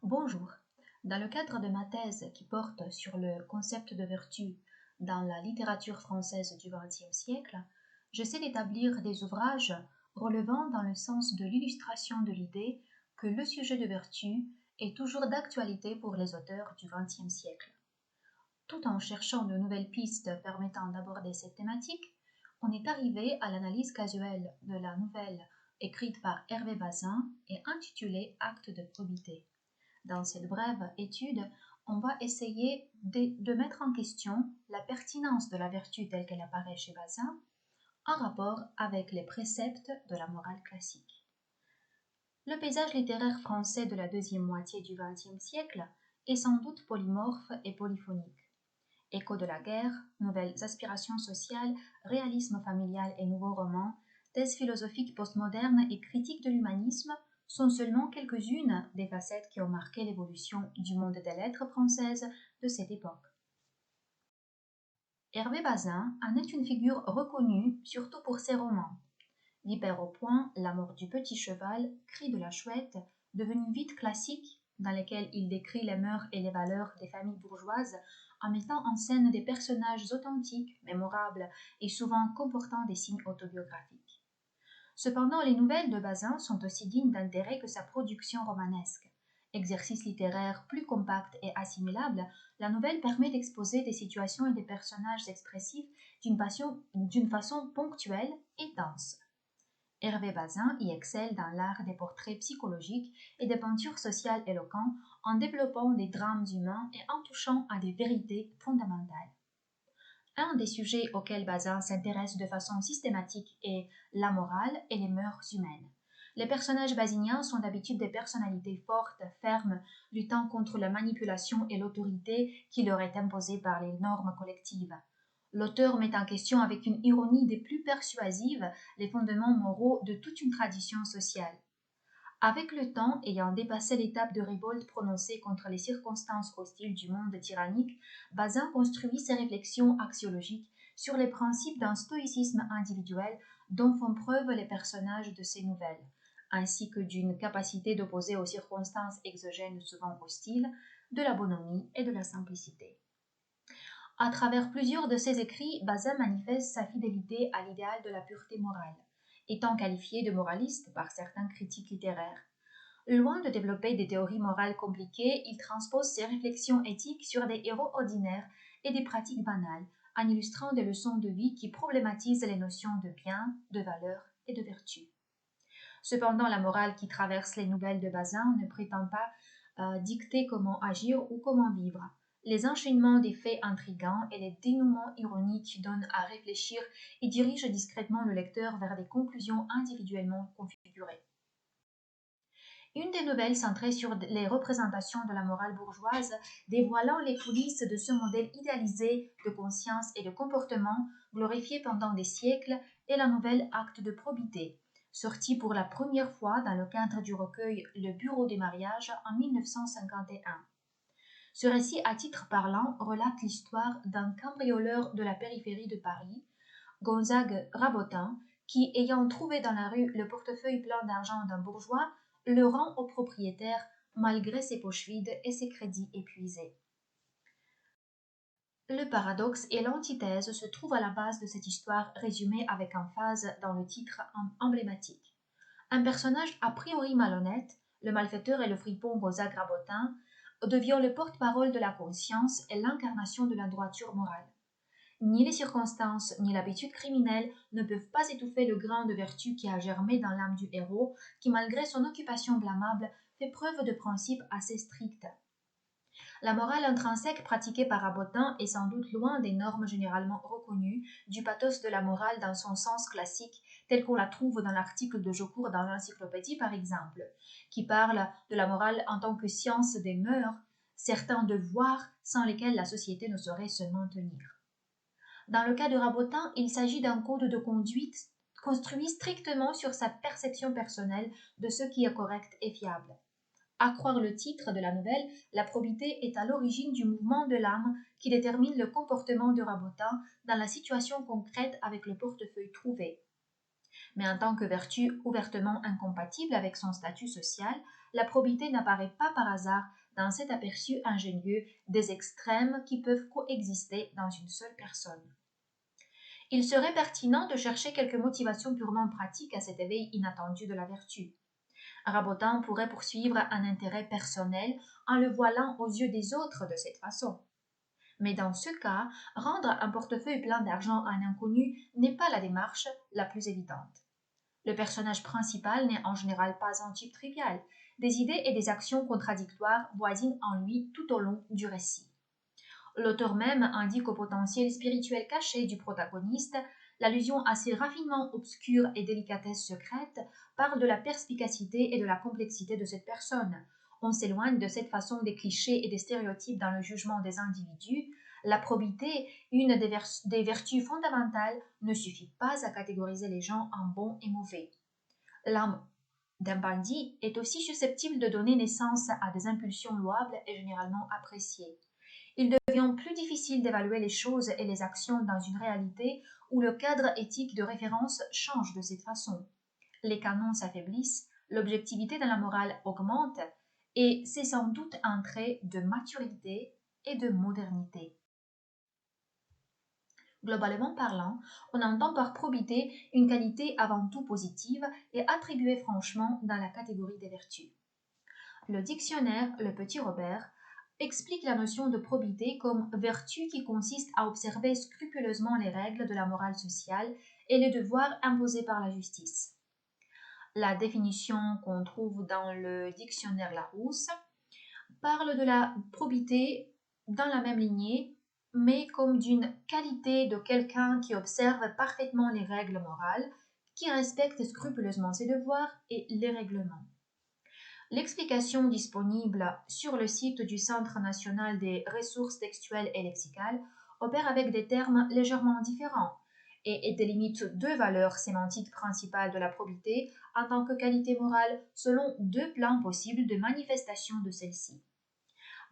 Bonjour. Dans le cadre de ma thèse qui porte sur le concept de vertu dans la littérature française du XXe siècle, j'essaie d'établir des ouvrages relevant dans le sens de l'illustration de l'idée que le sujet de vertu est toujours d'actualité pour les auteurs du XXe siècle. Tout en cherchant de nouvelles pistes permettant d'aborder cette thématique, on est arrivé à l'analyse casuelle de la nouvelle écrite par Hervé Bazin et intitulée Acte de probité. Dans cette brève étude, on va essayer de mettre en question la pertinence de la vertu telle qu'elle apparaît chez Bazin en rapport avec les préceptes de la morale classique. Le paysage littéraire français de la deuxième moitié du XXe siècle est sans doute polymorphe et polyphonique. Écho de la guerre, nouvelles aspirations sociales, réalisme familial et nouveaux romans, thèses philosophiques postmodernes et critiques de l'humanisme sont seulement quelques-unes des facettes qui ont marqué l'évolution du monde des lettres françaises de cette époque. Hervé Bazin en est une figure reconnue surtout pour ses romans. Vipère au poing, La mort du petit cheval, Cri de la chouette, devenu vite classique, dans lesquels il décrit les mœurs et les valeurs des familles bourgeoises en mettant en scène des personnages authentiques, mémorables et souvent comportant des signes autobiographiques. Cependant, les nouvelles de Bazin sont aussi dignes d'intérêt que sa production romanesque. Exercice littéraire plus compact et assimilable, la nouvelle permet d'exposer des situations et des personnages expressifs d'une façon ponctuelle et dense. Hervé Bazin y excelle dans l'art des portraits psychologiques et des peintures sociales éloquentes en développant des drames humains et en touchant à des vérités fondamentales. Un des sujets auxquels Bazin s'intéresse de façon systématique est la morale et les mœurs humaines. Les personnages baziniens sont d'habitude des personnalités fortes, fermes, luttant contre la manipulation et l'autorité qui leur est imposée par les normes collectives. L'auteur met en question avec une ironie des plus persuasives les fondements moraux de toute une tradition sociale. Avec le temps, ayant dépassé l'étape de révolte prononcée contre les circonstances hostiles du monde tyrannique, Bazin construit ses réflexions axiologiques sur les principes d'un stoïcisme individuel dont font preuve les personnages de ses nouvelles, ainsi que d'une capacité d'opposer aux circonstances exogènes souvent hostiles, de la bonhomie et de la simplicité. À travers plusieurs de ses écrits, Bazin manifeste sa fidélité à l'idéal de la pureté morale, étant qualifié de moraliste par certains critiques littéraires. Loin de développer des théories morales compliquées, il transpose ses réflexions éthiques sur des héros ordinaires et des pratiques banales, en illustrant des leçons de vie qui problématisent les notions de bien, de valeur et de vertu. Cependant, la morale qui traverse les nouvelles de Bazin ne prétend pas dicter comment agir ou comment vivre. Les enchaînements des faits intrigants et les dénouements ironiques donnent à réfléchir et dirigent discrètement le lecteur vers des conclusions individuellement configurées. Une des nouvelles centrée sur les représentations de la morale bourgeoise, dévoilant les coulisses de ce modèle idéalisé de conscience et de comportement glorifié pendant des siècles, est la nouvelle Acte de probité, sortie pour la première fois dans le cadre du recueil Le Bureau des mariages en 1951. Ce récit à titre parlant relate l'histoire d'un cambrioleur de la périphérie de Paris, Gonzague Rabotin, qui, ayant trouvé dans la rue le portefeuille plein d'argent d'un bourgeois, le rend au propriétaire malgré ses poches vides et ses crédits épuisés. Le paradoxe et l'antithèse se trouvent à la base de cette histoire résumée avec emphase dans le titre emblématique. Un personnage a priori malhonnête, le malfaiteur et le fripon Gonzague Rabotin, devient le porte-parole de la conscience et l'incarnation de la droiture morale. Ni les circonstances, ni l'habitude criminelle ne peuvent pas étouffer le grain de vertu qui a germé dans l'âme du héros, qui, malgré son occupation blâmable, fait preuve de principes assez stricts. La morale intrinsèque pratiquée par Rabotin est sans doute loin des normes généralement reconnues du pathos de la morale dans son sens classique, tel qu'on la trouve dans l'article de Jaucourt dans l'Encyclopédie par exemple, qui parle de la morale en tant que science des mœurs, certains devoirs sans lesquels la société ne saurait se maintenir. Dans le cas de Rabotin, il s'agit d'un code de conduite construit strictement sur sa perception personnelle de ce qui est correct et fiable. À croire le titre de la nouvelle, la probité est à l'origine du mouvement de l'âme qui détermine le comportement de Rabotin dans la situation concrète avec le portefeuille trouvé. Mais en tant que vertu ouvertement incompatible avec son statut social, la probité n'apparaît pas par hasard dans cet aperçu ingénieux des extrêmes qui peuvent coexister dans une seule personne. Il serait pertinent de chercher quelques motivations purement pratiques à cet éveil inattendu de la vertu. Rabotin pourrait poursuivre un intérêt personnel en le voilant aux yeux des autres de cette façon. Mais dans ce cas, rendre un portefeuille plein d'argent à un inconnu n'est pas la démarche la plus évidente. Le personnage principal n'est en général pas un type trivial. Des idées et des actions contradictoires voisinent en lui tout au long du récit. L'auteur même indique au potentiel spirituel caché du protagoniste. L'allusion à ses raffinements obscurs et délicatesses secrètes parle de la perspicacité et de la complexité de cette personne. On s'éloigne de cette façon des clichés et des stéréotypes dans le jugement des individus. La probité, une des vertus fondamentales, ne suffit pas à catégoriser les gens en bons et mauvais. L'âme d'un bandit est aussi susceptible de donner naissance à des impulsions louables et généralement appréciées. Il devient plus difficile d'évaluer les choses et les actions dans une réalité où le cadre éthique de référence change de cette façon. Les canons s'affaiblissent, l'objectivité de la morale augmente, et c'est sans doute un trait de maturité et de modernité. Globalement parlant, on entend par probité une qualité avant tout positive et attribuée franchement dans la catégorie des vertus. Le dictionnaire Le Petit Robert explique la notion de probité comme vertu qui consiste à observer scrupuleusement les règles de la morale sociale et les devoirs imposés par la justice. La définition qu'on trouve dans le dictionnaire Larousse parle de la probité dans la même lignée, mais comme d'une qualité de quelqu'un qui observe parfaitement les règles morales, qui respecte scrupuleusement ses devoirs et les règlements. L'explication disponible sur le site du Centre national des ressources textuelles et lexicales opère avec des termes légèrement différents et délimite deux valeurs sémantiques principales de la probité en tant que qualité morale selon deux plans possibles de manifestation de celle-ci.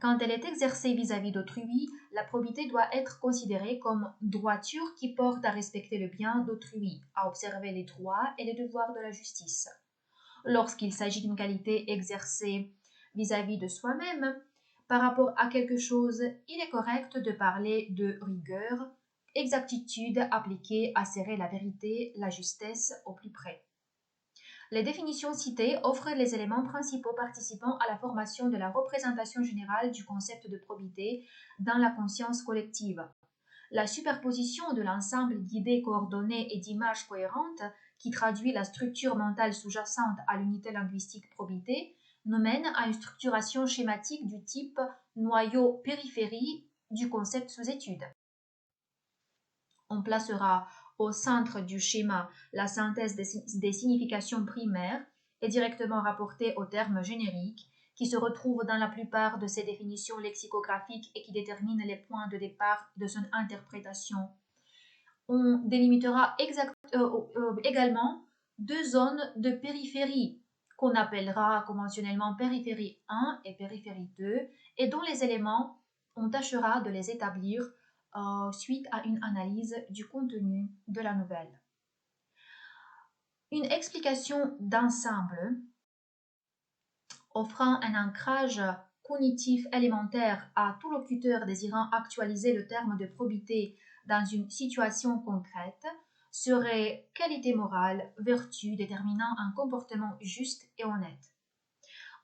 Quand elle est exercée vis-à-vis d'autrui, la probité doit être considérée comme droiture qui porte à respecter le bien d'autrui, à observer les droits et les devoirs de la justice. Lorsqu'il s'agit d'une qualité exercée vis-à-vis de soi-même, par rapport à quelque chose, il est correct de parler de rigueur, exactitude appliquée à serrer la vérité, la justesse au plus près. Les définitions citées offrent les éléments principaux participant à la formation de la représentation générale du concept de probité dans la conscience collective. La superposition de l'ensemble d'idées coordonnées et d'images cohérentes qui traduit la structure mentale sous-jacente à l'unité linguistique probité nous mène à une structuration schématique du type noyau-périphérie du concept sous étude. On placera au centre du schéma la synthèse des significations primaires et directement rapportée aux termes génériques qui se retrouvent dans la plupart de ces définitions lexicographiques et qui déterminent les points de départ de son interprétation. On délimitera également deux zones de périphérie qu'on appellera conventionnellement périphérie 1 et périphérie 2 et dont les éléments on tâchera de les établir suite à une analyse du contenu de la nouvelle. Une explication d'ensemble offrant un ancrage cognitif élémentaire à tout locuteur désirant actualiser le terme de probité dans une situation concrète serait qualité morale, vertu déterminant un comportement juste et honnête.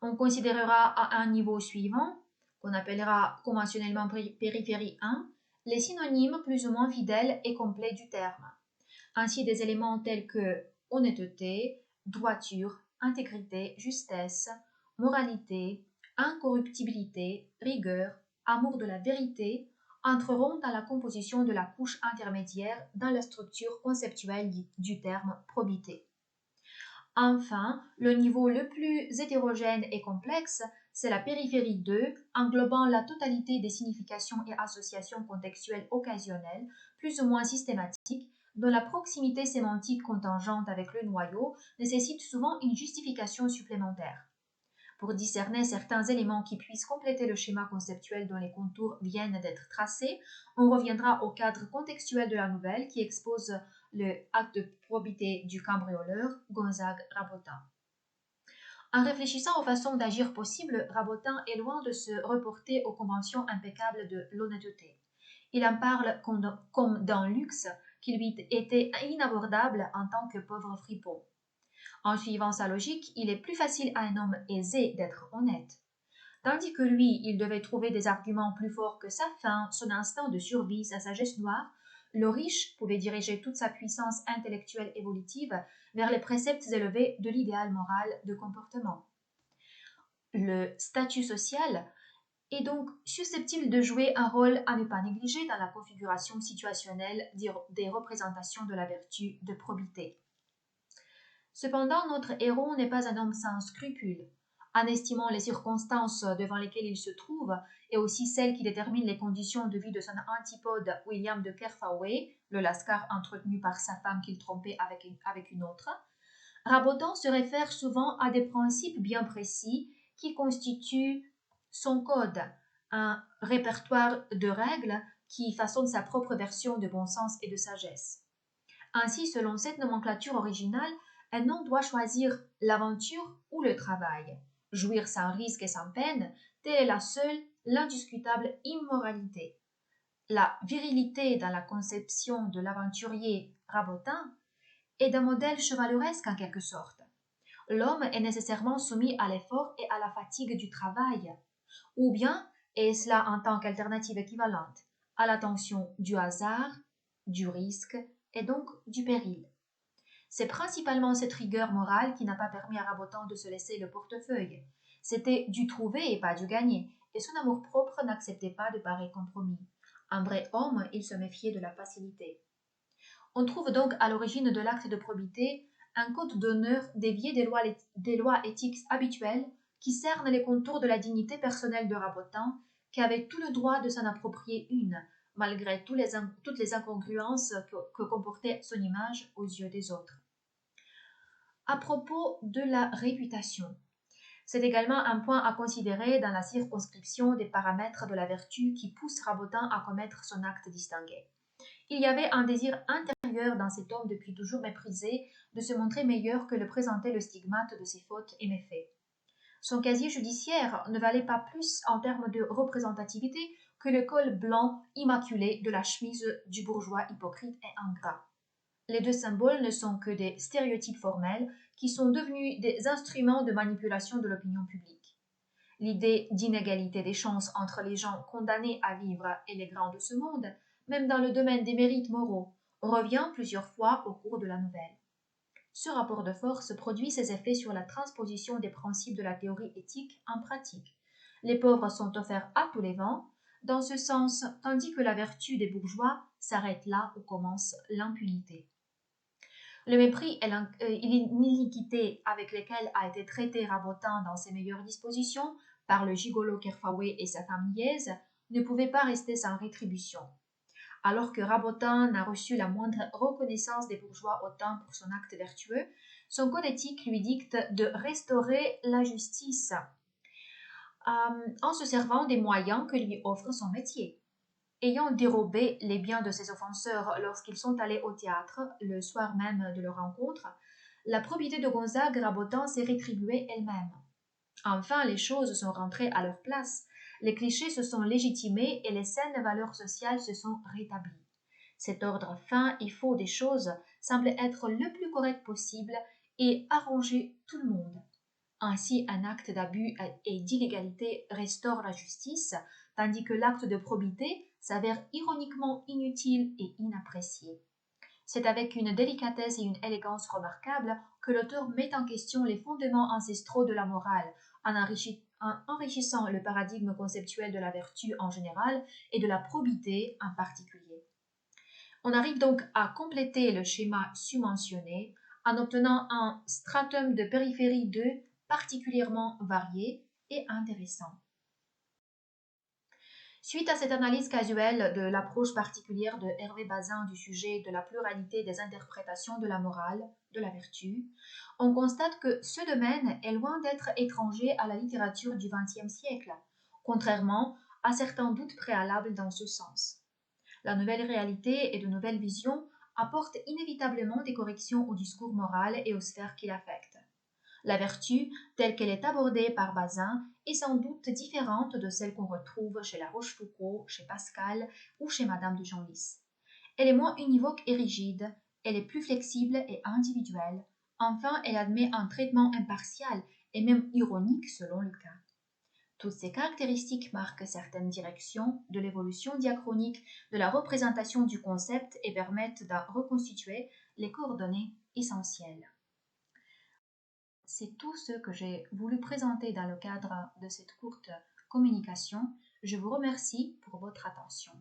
On considérera à un niveau suivant, qu'on appellera conventionnellement périphérie 1, les synonymes plus ou moins fidèles et complets du terme. Ainsi des éléments tels que honnêteté, droiture, intégrité, justesse, moralité, incorruptibilité, rigueur, amour de la vérité entreront dans la composition de la couche intermédiaire dans la structure conceptuelle du terme probité. Enfin, le niveau le plus hétérogène et complexe, c'est la périphérie 2, englobant la totalité des significations et associations contextuelles occasionnelles, plus ou moins systématiques, dont la proximité sémantique contingente avec le noyau nécessite souvent une justification supplémentaire. Pour discerner certains éléments qui puissent compléter le schéma conceptuel dont les contours viennent d'être tracés, on reviendra au cadre contextuel de la nouvelle qui expose le acte de probité du cambrioleur Gonzague Rabotin. En réfléchissant aux façons d'agir possibles, Rabotin est loin de se reporter aux conventions impeccables de l'honnêteté. Il en parle comme d'un luxe qui lui était inabordable en tant que pauvre fripon. En suivant sa logique, il est plus facile à un homme aisé d'être honnête. Tandis que lui, il devait trouver des arguments plus forts que sa faim, son instinct de survie, sa sagesse noire, le riche pouvait diriger toute sa puissance intellectuelle évolutive vers les préceptes élevés de l'idéal moral de comportement. Le statut social est donc susceptible de jouer un rôle à ne pas négliger dans la configuration situationnelle des représentations de la vertu de probité. Cependant, notre héros n'est pas un homme sans scrupules. En estimant les circonstances devant lesquelles il se trouve, et aussi celles qui déterminent les conditions de vie de son antipode William de Kerfaway, le lascar entretenu par sa femme qu'il trompait avec une autre, Rabotin se réfère souvent à des principes bien précis qui constituent son code, un répertoire de règles qui façonne sa propre version de bon sens et de sagesse. Ainsi, selon cette nomenclature originale, un homme doit choisir l'aventure ou le travail. Jouir sans risque et sans peine, telle est la seule, l'indiscutable immoralité. La virilité dans la conception de l'aventurier Rabotin est d'un modèle chevaleresque en quelque sorte. L'homme est nécessairement soumis à l'effort et à la fatigue du travail, ou bien, et cela en tant qu'alternative équivalente, à la tension du hasard, du risque et donc du péril. C'est principalement cette rigueur morale qui n'a pas permis à Rabotin de se laisser le portefeuille. C'était du trouver et pas du gagner, et son amour-propre n'acceptait pas de pareils compromis. Un vrai homme, il se méfiait de la facilité. On trouve donc à l'origine de l'acte de probité un code d'honneur dévié des lois éthiques habituelles qui cernent les contours de la dignité personnelle de Rabotin, qui avait tout le droit de s'en approprier une, malgré toutes les incongruences que comportait son image aux yeux des autres. À propos de la réputation, c'est également un point à considérer dans la circonscription des paramètres de la vertu qui pousse Rabotin à commettre son acte distingué. Il y avait un désir intérieur dans cet homme depuis toujours méprisé de se montrer meilleur que le présentait le stigmate de ses fautes et méfaits. Son casier judiciaire ne valait pas plus en termes de représentativité que le col blanc immaculé de la chemise du bourgeois hypocrite et ingrat. Les deux symboles ne sont que des stéréotypes formels qui sont devenus des instruments de manipulation de l'opinion publique. L'idée d'inégalité des chances entre les gens condamnés à vivre et les grands de ce monde, même dans le domaine des mérites moraux, revient plusieurs fois au cours de la nouvelle. Ce rapport de force produit ses effets sur la transposition des principes de la théorie éthique en pratique. Les pauvres sont offerts à tous les vents, dans ce sens, tandis que la vertu des bourgeois s'arrête là où commence l'impunité. Le mépris et l'iniquité avec lesquels a été traité Rabotin dans ses meilleures dispositions par le gigolo Kerfaway et sa femme niaise ne pouvaient pas rester sans rétribution. Alors que Rabotin n'a reçu la moindre reconnaissance des bourgeois autant pour son acte vertueux, son code éthique lui dicte de restaurer la justice en se servant des moyens que lui offre son métier. Ayant dérobé les biens de ses offenseurs lorsqu'ils sont allés au théâtre le soir même de leur rencontre, la probité de Gonzague Rabotin s'est rétribuée elle-même. Enfin, les choses sont rentrées à leur place, les clichés se sont légitimés et les saines valeurs sociales se sont rétablies. Cet ordre fin et faux des choses semble être le plus correct possible et arranger tout le monde. Ainsi, un acte d'abus et d'illégalité restaure la justice, tandis que l'acte de probité s'avère ironiquement inutile et inapprécié. C'est avec une délicatesse et une élégance remarquables que l'auteur met en question les fondements ancestraux de la morale, en enrichissant le paradigme conceptuel de la vertu en général et de la probité en particulier. On arrive donc à compléter le schéma submentionné en obtenant un stratum de périphérie 2 particulièrement varié et intéressant. Suite à cette analyse casuelle de l'approche particulière de Hervé Bazin du sujet de la pluralité des interprétations de la morale, de la vertu, on constate que ce domaine est loin d'être étranger à la littérature du XXe siècle, contrairement à certains doutes préalables dans ce sens. La nouvelle réalité et de nouvelles visions apportent inévitablement des corrections au discours moral et aux sphères qui l'affectent. La vertu, telle qu'elle est abordée par Bazin, est sans doute différente de celle qu'on retrouve chez La Rochefoucauld, chez Pascal ou chez Madame de Genlis. Elle est moins univoque et rigide, elle est plus flexible et individuelle. Enfin, elle admet un traitement impartial et même ironique selon le cas. Toutes ces caractéristiques marquent certaines directions de l'évolution diachronique de la représentation du concept et permettent de reconstituer les coordonnées essentielles. C'est tout ce que j'ai voulu présenter dans le cadre de cette courte communication. Je vous remercie pour votre attention.